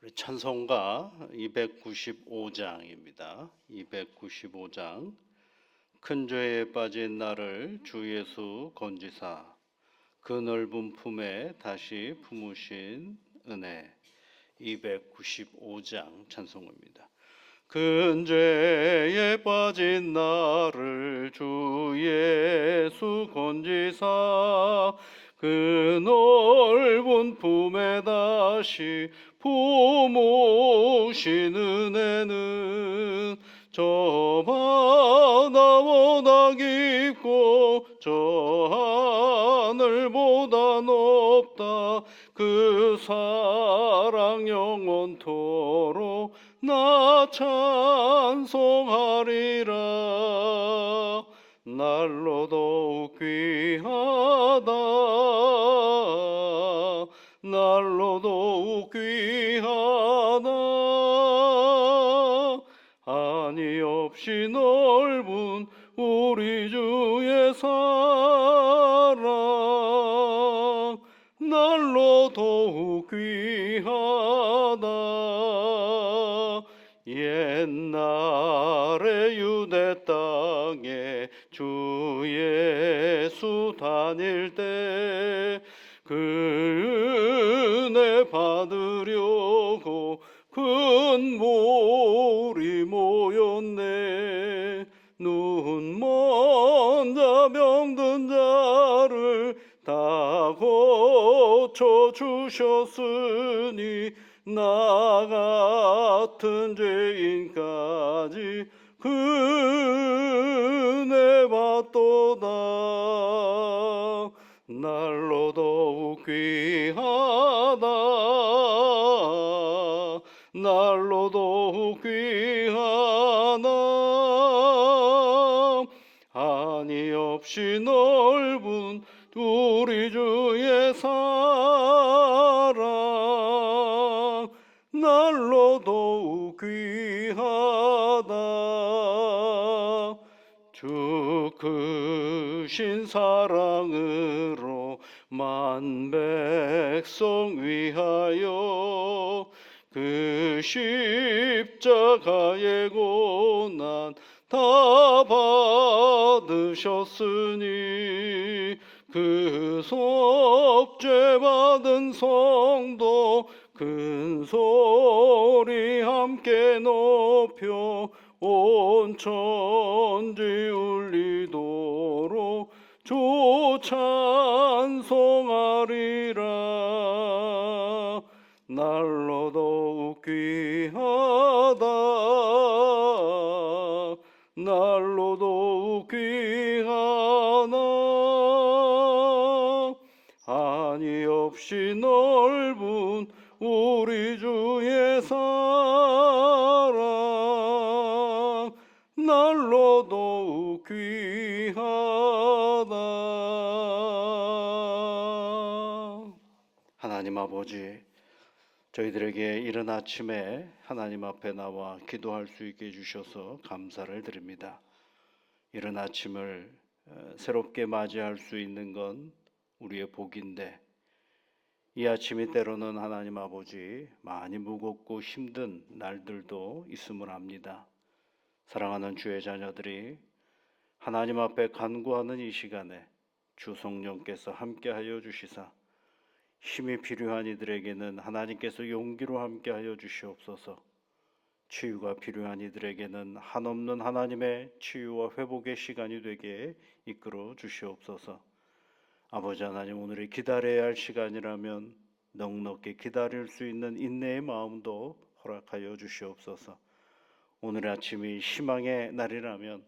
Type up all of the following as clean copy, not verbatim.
우리 찬송가 295장입니다. 295장. 큰 죄에 빠진 나를 주 예수 건지사 그 넓은 품에 다시 품으신 은혜. 295장 찬송입니다. 큰 죄에 빠진 나를 주 예수 건지사 그 넓은 품에 다시 품으신 은혜는 저 바다보다 깊고 저 하늘보다 높다. 그 사랑 영원토록 나 찬송하리라. 날로 더욱 귀하다. 날로 더욱 귀하다. 한이 없이 넓은 우리 주의 사랑 날로 더욱 귀하다. 옛날에 유대 땅에 주 예수 다닐 때 그 은혜 받으려고 큰 몰이 모였네. 눈먼 자 병든 자를 다 고쳐주셨으니 나 같은 죄인까지 그 은혜 받도다. 날로 더욱 귀하다. 날로 더욱 귀하다. 한이 없이 넓은 우리 주의 사랑 날로 더욱 귀하다. 주 크신 사랑으로 만 백성 위하여 그 십자가의 고난 다 받으셨으니 그 속죄 받은 성도 큰 소리 함께 높여 온 천지 울리도록 주 찬송하리라. 날로 더욱 귀하다. 날로 더욱 귀하다. 한이 없이 넓은 우리 주의 사랑 날로 더욱 귀하다. 하나님 아버지, 저희들에게 이른 아침에 하나님 앞에 나와 기도할 수 있게 해주셔서 감사를 드립니다. 이른 아침을 새롭게 맞이할 수 있는 건 우리의 복인데 이 아침이 때로는 하나님 아버지 많이 무겁고 힘든 날들도 있음을 압니다. 사랑하는 주의 자녀들이 하나님 앞에 간구하는 이 시간에 주 성령께서 함께하여 주시사 힘이 필요한 이들에게는 하나님께서 용기로 함께하여 주시옵소서. 치유가 필요한 이들에게는 한없는 하나님의 치유와 회복의 시간이 되게 이끌어 주시옵소서. 아버지 하나님, 오늘이 기다려야 할 시간이라면 넉넉히 기다릴 수 있는 인내의 마음도 허락하여 주시옵소서. 오늘 아침이 희망의 날이라면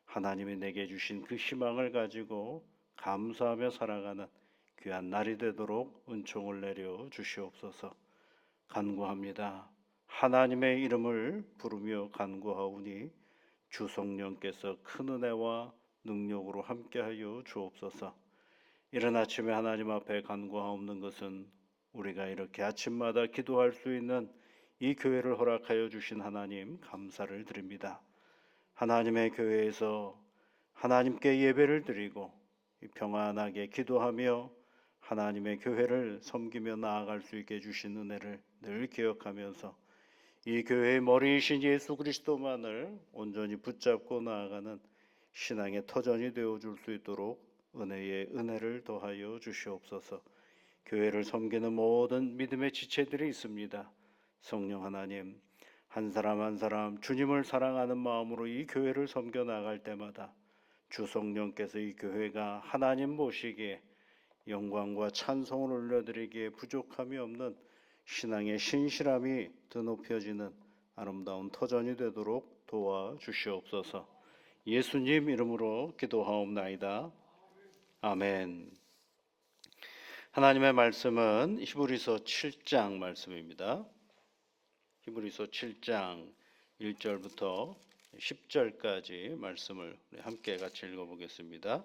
하나님이 내게 주신 그 희망을 가지고 감사하며 살아가는 귀한 날이 되도록 은총을 내려 주시옵소서. 간구합니다. 하나님의 이름을 부르며 간구하오니 주 성령께서 큰 은혜와 능력으로 함께하여 주옵소서. 이른 아침에 하나님 앞에 간구하옵는 것은 우리가 이렇게 아침마다 기도할 수 있는 이 교회를 허락하여 주신 하나님 감사를 드립니다. 하나님의 교회에서 하나님께 예배를 드리고 평안하게 기도하며 하나님의 교회를 섬기며 나아갈 수 있게 해주신 은혜를 늘 기억하면서 이 교회의 머리이신 예수 그리스도만을 온전히 붙잡고 나아가는 신앙의 터전이 되어줄 수 있도록 은혜의 은혜를 더하여 주시옵소서. 교회를 섬기는 모든 믿음의 지체들이 있습니다. 성령 하나님, 한 사람 한 사람 주님을 사랑하는 마음으로 이 교회를 섬겨 나갈 때마다 주 성령께서 이 교회가 하나님 보시기에 영광과 찬송을 올려드리기에 부족함이 없는 신앙의 신실함이 드높여지는 아름다운 터전이 되도록 도와주시옵소서. 예수님 이름으로 기도하옵나이다. 아멘. 하나님의 말씀은 히브리서 7장 말씀입니다. 히브리서 7장 1절부터 10절까지 말씀을 함께 같이 읽어보겠습니다.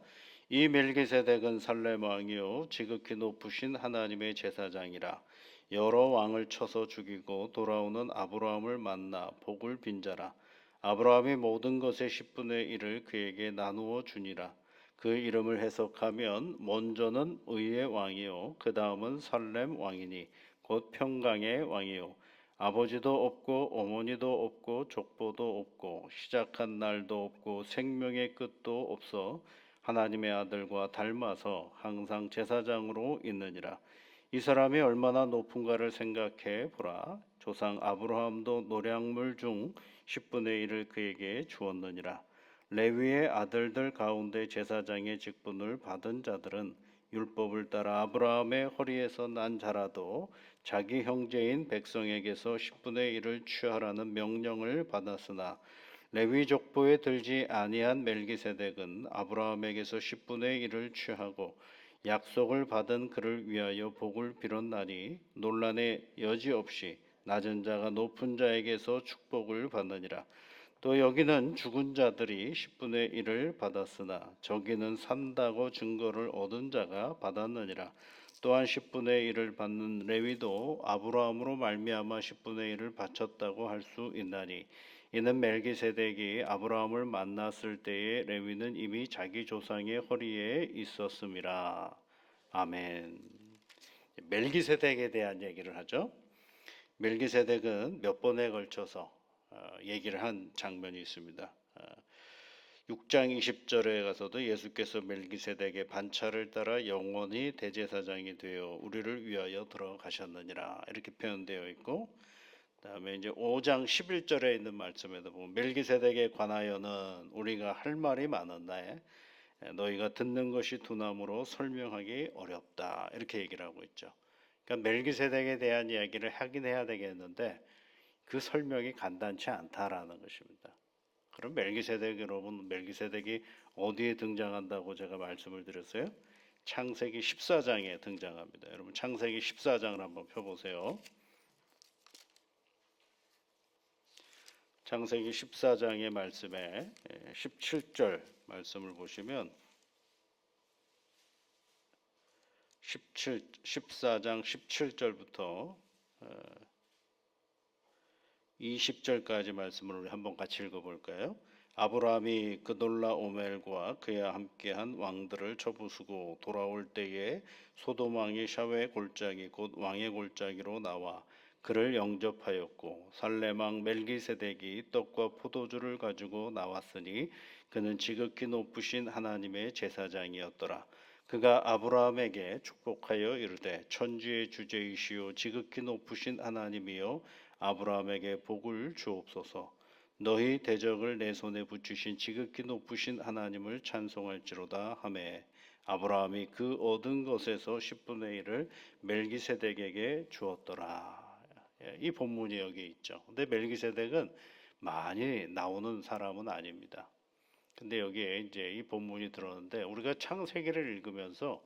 이 멜기세덱은 살렘 왕이요 지극히 높으신 하나님의 제사장이라. 여러 왕을 쳐서 죽이고 돌아오는 아브라함을 만나 복을 빈 자라. 아브라함이 모든 것의 10분의 1을 그에게 나누어 주니라. 그 이름을 해석하면 먼저는 의의 왕이요 그 다음은 살렘 왕이니 곧 평강의 왕이요 아버지도 없고 어머니도 없고 족보도 없고 시작한 날도 없고 생명의 끝도 없어 하나님의 아들과 닮아서 항상 제사장으로 있느니라. 이 사람이 얼마나 높은가를 생각해 보라. 조상 아브라함도 노량물 중 10분의 1을 그에게 주었느니라. 레위의 아들들 가운데 제사장의 직분을 받은 자들은 율법을 따라 아브라함의 허리에서 난 자라도 자기 형제인 백성에게서 10분의 1을 취하라는 명령을 받았으나 레위 족보에 들지 아니한 멜기세덱은 아브라함에게서 10분의 1을 취하고 약속을 받은 그를 위하여 복을 빌었나니 논란의 여지 없이 낮은 자가 높은 자에게서 축복을 받느니라. 또 여기는 죽은 자들이 10분의 1을 받았으나 저기는 산다고 증거를 얻은 자가 받았느니라. 또한 10분의 1을 받는 레위도 아브라함으로 말미암아 10분의 1을 바쳤다고 할 수 있나니 이는 멜기세덱이 아브라함을 만났을 때에 레위는 이미 자기 조상의 허리에 있었음이라. 아멘. 멜기세덱에 대한 얘기를 하죠. 멜기세덱은 몇 번에 걸쳐서 얘기를 한 장면이 있습니다. 6장 20절에 가서도 예수께서 멜기세덱의 반차를 따라 영원히 대제사장이 되어 우리를 위하여 들어가셨느니라 이렇게 표현되어 있고, 그다음에 이제 5장 11절에 있는 말씀에도 보면 멜기세덱에 관하여는 우리가 할 말이 많은데 너희가 듣는 것이 두나무로 설명하기 어렵다 이렇게 얘기를 하고 있죠. 그러니까 멜기세덱에 대한 이야기를 하긴 해야 되겠는데 그 설명이 간단치 않다라는 것입니다. 그럼 멜기세덱, 여러분, 멜기세덱이 어디에 등장한다고 제가 말씀을 드렸어요? 창세기 14장에 등장합니다. 여러분 창세기 14장을 한번 펴보세요. 창세기 14장의 말씀에 17절 말씀을 보시면 14장 17절부터 20절까지 말씀을 우리 한번 같이 읽어볼까요? 아브라함이 그돌라오멜과 그와 함께한 왕들을 쳐부수고 돌아올 때에 소돔 왕이 샤웨 골짜기 곧 왕의 골짜기로 나와 그를 영접하였고 살렘 왕 멜기세덱이 떡과 포도주를 가지고 나왔으니 그는 지극히 높으신 하나님의 제사장이었더라. 그가 아브라함에게 축복하여 이르되 천지의 주제이시오 지극히 높으신 하나님이여 아브라함에게 복을 주옵소서. 너희 대적을 내 손에 붙이신 지극히 높으신 하나님을 찬송할지로다 하매 아브라함이 그 얻은 것에서 10분의 1을 멜기세덱에게 주었더라. 이 본문이 여기 있죠. 근데 멜기세덱은 많이 나오는 사람은 아닙니다. 근데 여기에 이제 이 본문이 들었는데 우리가 창세기를 읽으면서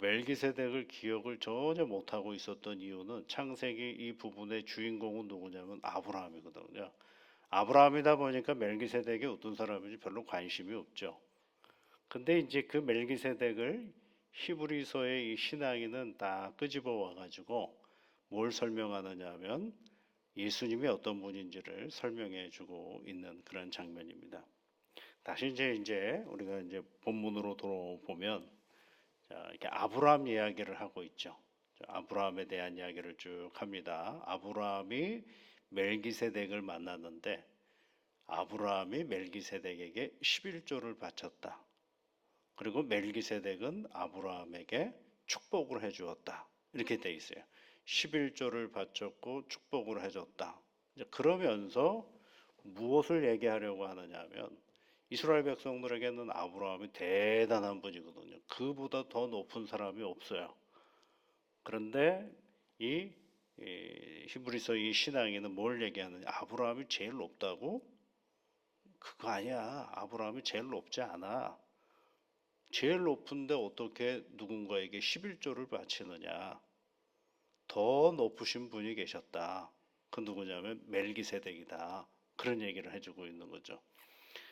멜기세덱을 기억을 전혀 못하고 있었던 이유는 창세기 이 부분의 주인공은 누구냐면 아브라함이거든요. 아브라함이다 보니까 멜기세덱이 어떤 사람인지 별로 관심이 없죠. 근데 이제 그 멜기세덱을 히브리서의 이 신앙인은 다 끄집어 와가지고 뭘 설명하느냐 하면 예수님이 어떤 분인지를 설명해 주고 있는 그런 장면입니다. 다시 이제 우리가 이제 본문으로 돌아보면 자, 이렇게 아브라함 이야기를 하고 있죠. 아브라함에 대한 이야기를 쭉 합니다. 아브라함이 멜기세덱을 만났는데 아브라함이 멜기세덱에게 11조를 바쳤다. 그리고 멜기세덱은 아브라함에게 축복을 해 주었다. 이렇게 돼 있어요. 11조를 바쳤고 축복을 해 줬다. 그러면서 무엇을 얘기하려고 하느냐 하면 이스라엘 백성들에게는 아브라함이 대단한 분이거든요. 그보다 더 높은 사람이 없어요. 그런데 이 히브리서 이 신앙에는 뭘 얘기하느냐? 아브라함이 제일 높다고? 그거 아니야. 아브라함이 제일 높지 않아. 제일 높은데 어떻게 누군가에게 11조를 바치느냐? 더 높으신 분이 계셨다. 그 누구냐면 멜기세덱이다. 그런 얘기를 해주고 있는 거죠.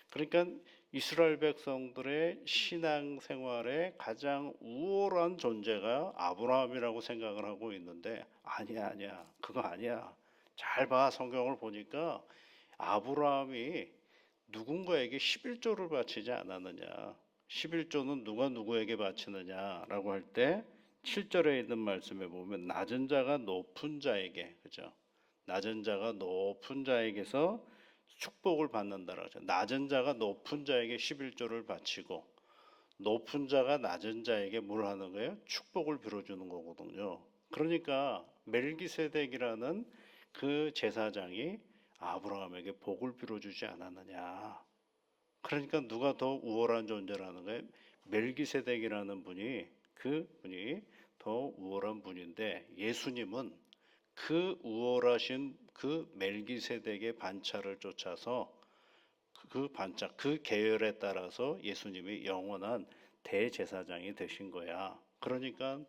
그러니까 이스라엘 백성들의 신앙 생활의 가장 우월한 존재가 아브라함이라고 생각을 하고 있는데 아니야. 그거 아니야. 잘 봐. 성경을 보니까 아브라함이 누군가에게 11조를 바치지 않았느냐. 11조는 누가 누구에게 바치느냐라고 할 때 7절에 있는 말씀에 보면 낮은 자가 높은 자에게, 그죠? 낮은 자가 높은 자에게서 축복을 받는다라고 하죠. 낮은 자가 높은 자에게 11조를 바치고 높은 자가 낮은 자에게 뭘 하는 거예요? 축복을 빌어주는 거거든요. 그러니까 멜기세덱이라는 그 제사장이 아브라함에게 복을 빌어주지 않았느냐. 그러니까 누가 더 우월한 존재라는 거예요? 멜기세덱이라는 분이 그 분이 더 우월한 분인데 예수님은 그 우월하신 그 멜기세덱의 반차를 쫓아서 그 반차 그 계열에 따라서 예수님이 영원한 대제사장이 되신 거야. 그러니까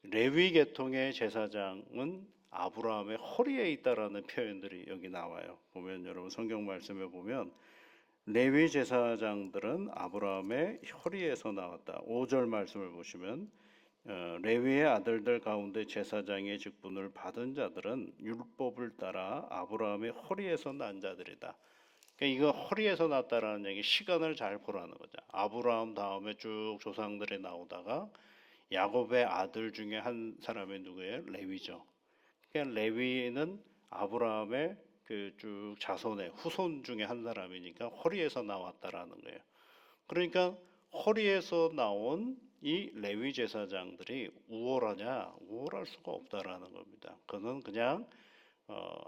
레위 계통의 제사장은 아브라함의 허리에 있다라는 표현들이 여기 나와요. 보면 여러분 성경 말씀에 보면 레위 제사장들은 아브라함의 허리에서 나왔다. 5절 말씀을 보시면 레위의 아들들 가운데 제사장의 직분을 받은 자들은 율법을 따라 아브라함의 허리에서 난 자들이다. 그러니까 이거 허리에서 났다라는 얘기 시간을 잘 보라는 거죠. 아브라함 다음에 쭉 조상들이 나오다가 야곱의 아들 중에 한 사람이 누구예요? 레위죠. 그러니까 레위는 아브라함의 그 쭉 자손의 후손 중에 한 사람이니까 허리에서 나왔다라는 거예요. 그러니까 허리에서 나온 이 레위 제사장들이 우월하냐? 우월할 수가 없다라는 겁니다. 그는 그냥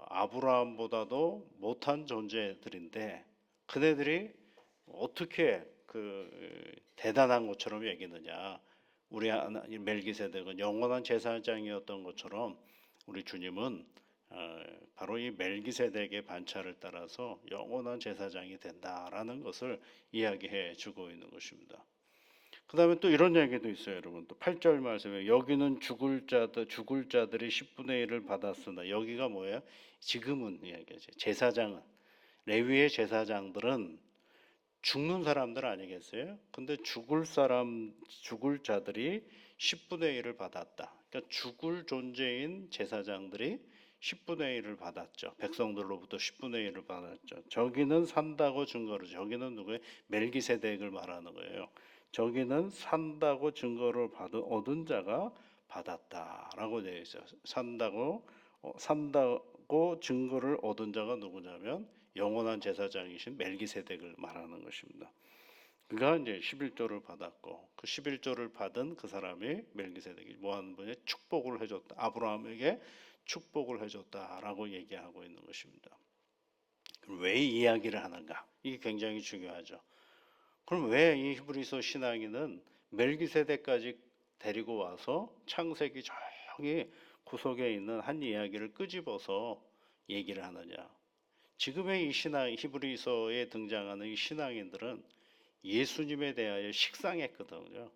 아브라함보다도 못한 존재들인데 그네들이 어떻게 그 대단한 것처럼 여기느냐? 우리 멜기세덱은 영원한 제사장이었던 것처럼 우리 주님은 바로 이 멜기세덱의 반차를 따라서 영원한 제사장이 된다라는 것을 이야기해 주고 있는 것입니다. 그 다음에 또 이런 얘기도 있어요, 여러분. 또 8절 말씀에 여기는 죽을 자들이 10분의 1을 받았으나 여기가 뭐예요? 지금은 이야기하죠. 제사장은 레위의 제사장들은 죽는 사람들 아니겠어요? 근데 죽을 자들이 10분의 1을 받았다. 그러니까 죽을 존재인 제사장들이 10분의 1을 받았죠. 백성들로부터 10분의 1을 받았죠. 저기는 산다고 증거를, 저기는 누구예요? 멜기세덱을 말하는 거예요. 저기는 산다고 증거를 얻은 자가 받았다라고 되어 있어요. 산다고 증거를 얻은 자가 누구냐면 영원한 제사장이신 멜기세덱을 말하는 것입니다. 그가 이제 11조를 받았고 그 11조를 받은 그 사람이 멜기세덱이 뭐하는 분이 축복을 해줬다. 아브라함에게 축복을 해줬다라고 얘기하고 있는 것입니다. 그럼 왜 이 이야기를 하는가? 이게 굉장히 중요하죠. 그럼 왜 이 히브리서 신앙인은 멜기세덱까지 데리고 와서 창세기 저기 구석에 있는 한 이야기를 끄집어서 얘기를 하느냐? 지금의 이 신앙 히브리서에 등장하는 이 신앙인들은 예수님에 대하여 식상했거든요.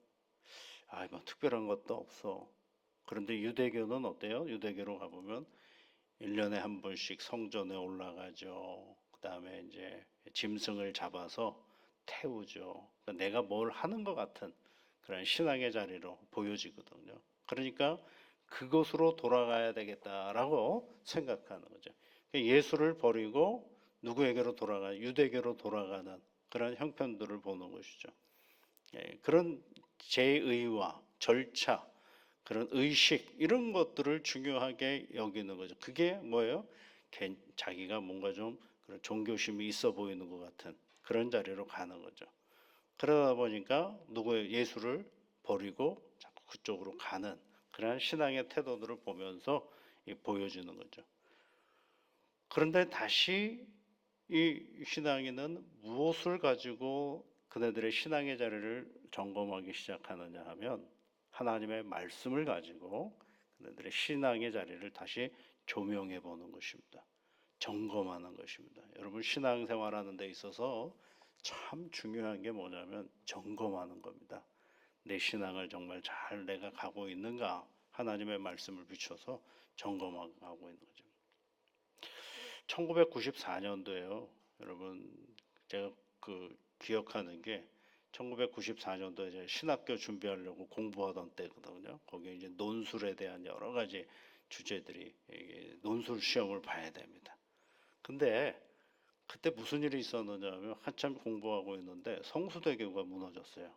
뭐 특별한 것도 없어. 그런데 유대교는 어때요? 유대교로 가보면 1년에 한 번씩 성전에 올라가죠. 그 다음에 이제 짐승을 잡아서 태우죠. 그러니까 내가 뭘 하는 것 같은 그런 신앙의 자리로 보여지거든요. 그러니까 그것으로 돌아가야 되겠다라고 생각하는 거죠. 그러니까 예수를 버리고 누구에게로 유대교로 돌아가는 그런 형편들을 보는 것이죠. 그런 제의와 절차, 그런 의식 이런 것들을 중요하게 여기는 거죠. 그게 뭐예요? 자기가 뭔가 좀 그런 종교심이 있어 보이는 것 같은 그런 자리로 가는 거죠. 그러다 보니까 누구의 예수를 버리고 자꾸 그쪽으로 가는 그런 신앙의 태도들을 보면서 보여주는 거죠. 그런데 다시 이 신앙인은 무엇을 가지고 그네들의 신앙의 자리를 점검하기 시작하느냐 하면 하나님의 말씀을 가지고 그네들의 신앙의 자리를 다시 조명해 보는 것입니다. 점검하는 것입니다. 여러분 신앙생활하는 데 있어서 참 중요한 게 뭐냐면 점검하는 겁니다. 내 신앙을 정말 잘 내가 가고 있는가 하나님의 말씀을 비춰서 점검하고 있는 거죠. 1994년도에요. 여러분 제가 기억하는 게 1994년도에 이제 신학교 준비하려고 공부하던 때거든요. 거기에 이제 논술에 대한 여러 가지 주제들이 논술 시험을 봐야 됩니다. 근데 그때 무슨 일이 있었느냐면 한참 공부하고 있는데 성수대교가 무너졌어요.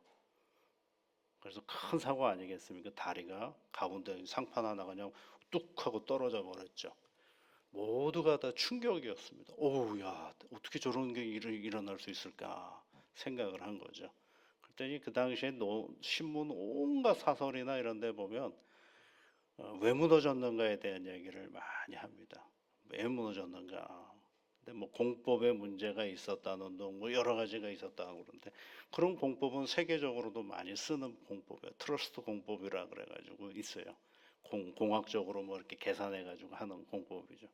그래서 큰 사고 아니겠습니까? 다리가 가운데 상판 하나가 그냥 뚝 하고 떨어져 버렸죠. 모두가 다 충격이었습니다. 오우, 야, 어떻게 저런 게 일어날 수 있을까 생각을 한 거죠. 그랬더니 그 당시에 신문 온갖 사설이나 이런 데 보면 왜 무너졌는가에 대한 얘기를 많이 합니다. 왜 무너졌는가. 근데 뭐 공법에 문제가 있었다는 둥, 뭐 여러 가지가 있었다고 그러는데 그런 공법은 세계적으로도 많이 쓰는 공법이에요. 트러스트 공법이라 그래가지고 있어요. 공학적으로 뭐 이렇게 계산해가지고 하는 공법이죠.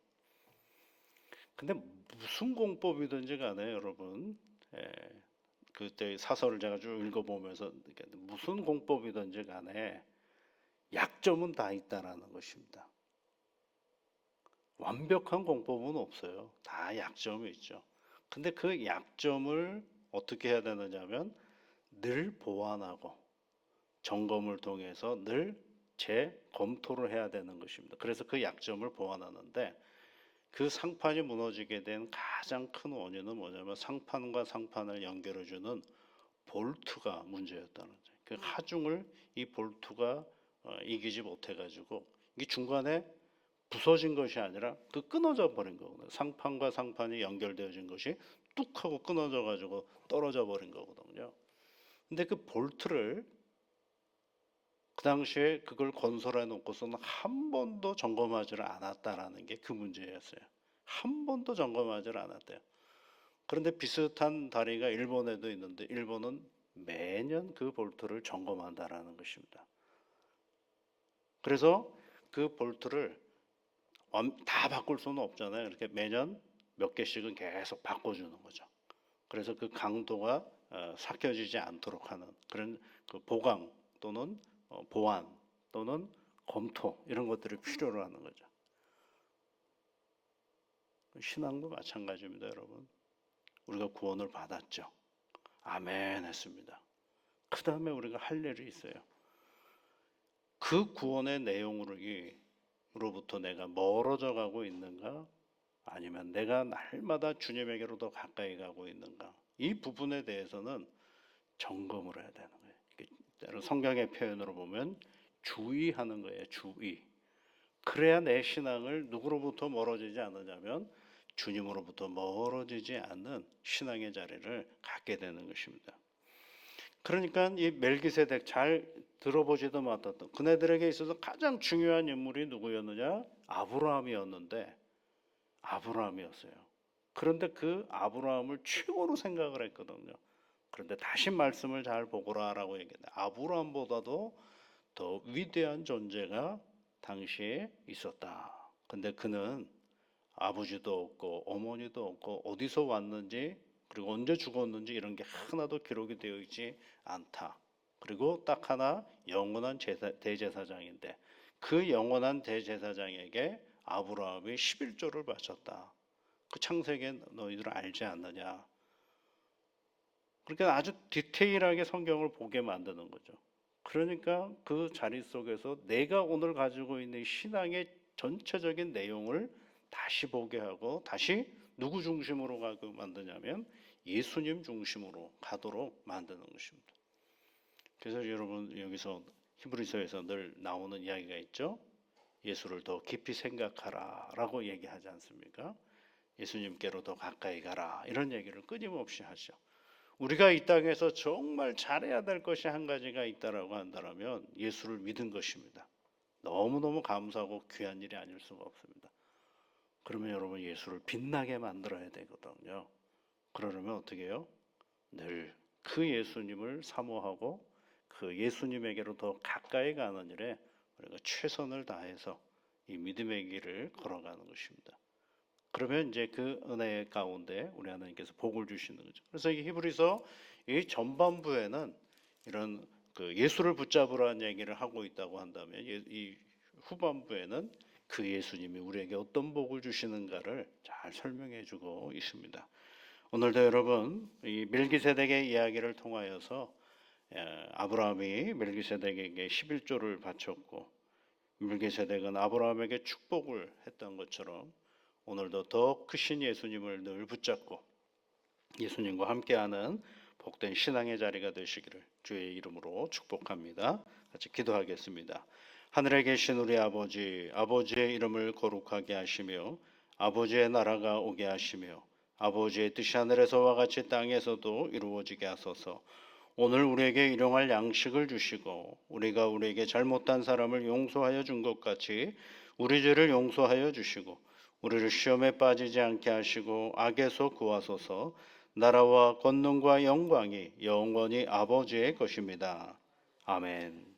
근데 무슨 공법이든지 간에 여러분, 예, 그때 사설을 제가 쭉 읽어보면서 무슨 공법이든지 간에 약점은 다 있다라는 것입니다. 완벽한 공법은 없어요. 다 약점이 있죠. 근데 그 약점을 어떻게 해야 되느냐면 늘 보완하고 점검을 통해서 늘 재검토를 해야 되는 것입니다. 그래서 그 약점을 보완하는데 그 상판이 무너지게 된 가장 큰 원인은 뭐냐면 상판과 상판을 연결해주는 볼트가 문제였다는 거죠. 그 하중을 이 볼트가 이기지 못해가지고 이 중간에 부서진 것이 아니라 그 끊어져 버린 거거든요. 상판과 상판이 연결되어진 것이 뚝 하고 끊어져 가지고 떨어져 버린 거거든요. 근데 그 볼트를 그 당시에 그걸 건설해 놓고서는 한 번도 점검하지를 않았다라는 게 그 문제였어요. 한 번도 점검하지를 않았대요. 그런데 비슷한 다리가 일본에도 있는데 일본은 매년 그 볼트를 점검한다라는 것입니다. 그래서 그 볼트를 다 바꿀 수는 없잖아요. 이렇게 매년 몇 개씩은 계속 바꿔주는 거죠. 그래서 그 강도가 삭혀지지 않도록 하는 그런 그 보강 또는 보완 또는 검토 이런 것들을 필요로 하는 거죠. 신앙도 마찬가지입니다, 여러분. 우리가 구원을 받았죠. 아멘 했습니다. 그 다음에 우리가 할 일이 있어요. 그 구원의 내용으로부터 내가 멀어져 가고 있는가? 아니면 내가 날마다 주님에게로 더 가까이 가고 있는가? 이 부분에 대해서는 점검을 해야 되는 거예요. 성경의 표현으로 보면 주의하는 거예요. 주의. 그래야 내 신앙을 누구로부터 멀어지지 않느냐면 주님으로부터 멀어지지 않는 신앙의 자리를 갖게 되는 것입니다. 그러니까 이 멜기세덱 잘 들어보지도 못했던 그네들에게 있어서 가장 중요한 인물이 누구였느냐? 아브라함이었는데 아브라함이었어요. 그런데 그 아브라함을 최고로 생각을 했거든요. 그런데 다시 말씀을 잘 보거라라고 얘기했는데 아브라함보다도 더 위대한 존재가 당시에 있었다. 근데 그는 아버지도 없고 어머니도 없고 어디서 왔는지 그리고 언제 죽었는지 이런 게 하나도 기록이 되어 있지 않다. 그리고 딱 하나 영원한 대제사장인데 그 영원한 대제사장에게 아브라함이 11조를 바쳤다. 그 창세기에 너희들 알지 않느냐. 그러니까 아주 디테일하게 성경을 보게 만드는 거죠. 그러니까 그 자리 속에서 내가 오늘 가지고 있는 신앙의 전체적인 내용을 다시 보게 하고 다시 누구 중심으로 가고 만드냐면 예수님 중심으로 가도록 만드는 것입니다. 그래서 여러분 여기서 히브리서에서 늘 나오는 이야기가 있죠. 예수를 더 깊이 생각하라라고 얘기하지 않습니까? 예수님께로 더 가까이 가라 이런 얘기를 끊임없이 하죠. 우리가 이 땅에서 정말 잘해야 될 것이 한 가지가 있다라고 한다면 예수를 믿은 것입니다. 너무너무 감사하고 귀한 일이 아닐 수가 없습니다. 그러면 여러분 예수를 빛나게 만들어야 되거든요. 그러려면 어떻게 해요? 늘 그 예수님을 사모하고 그 예수님에게로 더 가까이 가는 일에 우리가 최선을 다해서 이 믿음의 길을 걸어가는 것입니다. 그러면 이제 그 은혜 가운데 우리 하나님께서 복을 주시는 거죠. 그래서 이 히브리서 이 전반부에는 이런 그 예수를 붙잡으라는 얘기를 하고 있다고 한다면 이 후반부에는 그 예수님이 우리에게 어떤 복을 주시는가를 잘 설명해 주고 있습니다. 오늘도 여러분 이 멜기세덱의 이야기를 통하여서 아브라함이 멜기세덱에게 11조를 바쳤고 멜기세덱은 아브라함에게 축복을 했던 것처럼 오늘도 더 크신 예수님을 늘 붙잡고 예수님과 함께하는 복된 신앙의 자리가 되시기를 주의 이름으로 축복합니다. 같이 기도하겠습니다. 하늘에 계신 우리 아버지, 아버지의 이름을 거룩하게 하시며 아버지의 나라가 오게 하시며 아버지의 뜻이 하늘에서와 같이 땅에서도 이루어지게 하소서. 오늘 우리에게 일용할 양식을 주시고 우리가 우리에게 잘못한 사람을 용서하여 준 것 같이 우리 죄를 용서하여 주시고 우리를 시험에 빠지지 않게 하시고 악에서 구하소서. 나라와 권능과 영광이 영원히 아버지의 것입니다. 아멘.